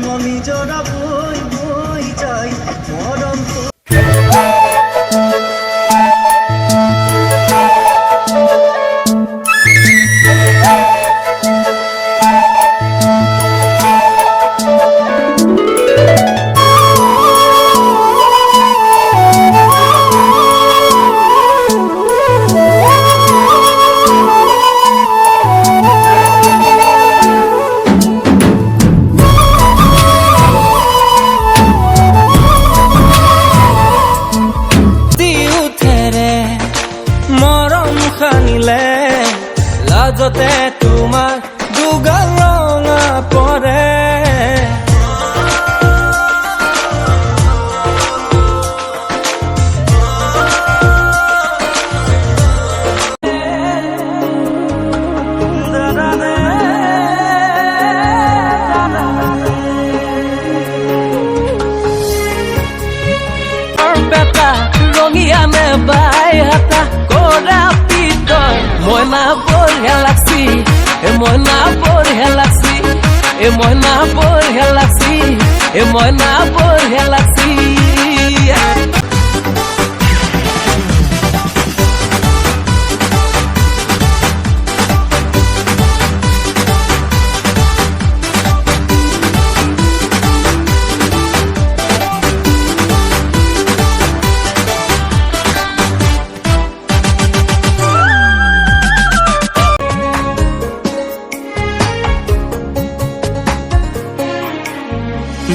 মনি জৰা বৈ বৈ যায় মৰম লাজতে তোমাৰ দুগাল ৰঙা পৰে বেটা ৰঙিয়া নে বাই হাতা কৰা পিতয় মইনা বঢ়িয়া লাগছি মইনা বঢ়িয়া লাগছি মইনা বঢ়িয়া লাগছি মইনা বঢ়িয়া লাগছি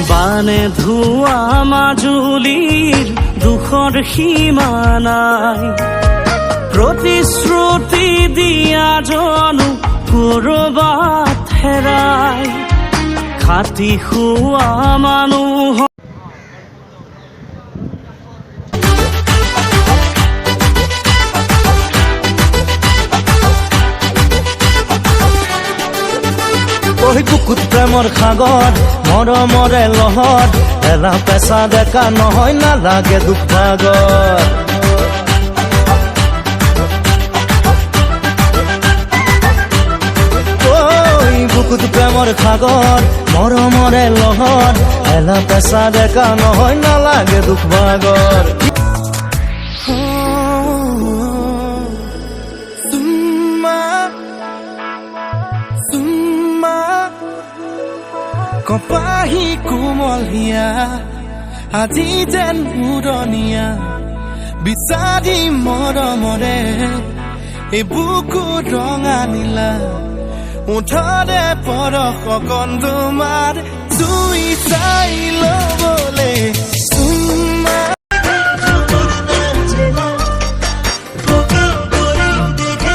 বানে ধোৱা মাজুলীৰ দুখৰ সীমা নাই প্ৰতিশ্ৰুতি দিয়া জনো কৰবাত হেৰাই খাটি খোৱা মানুহ বুকুত প্ৰেমৰ সাগৰ মৰমৰে লহৰ এলা পেচা ডেকা নহয় নালাগে দুখ ভাগৰ বুকুত প্ৰেমৰ সাগৰ মৰমৰে লহৰ এলা পেচা ডেকা নহয় নালাগে দুখ ভাগৰ কপাহী কোমলীয়া আজি যেন উৰণীয়া বিচাৰি মৰমৰে এই বুকু ৰঙা নীলা ওঠৰে পৰশ কণ তোমাৰ জুই চাই ল'ব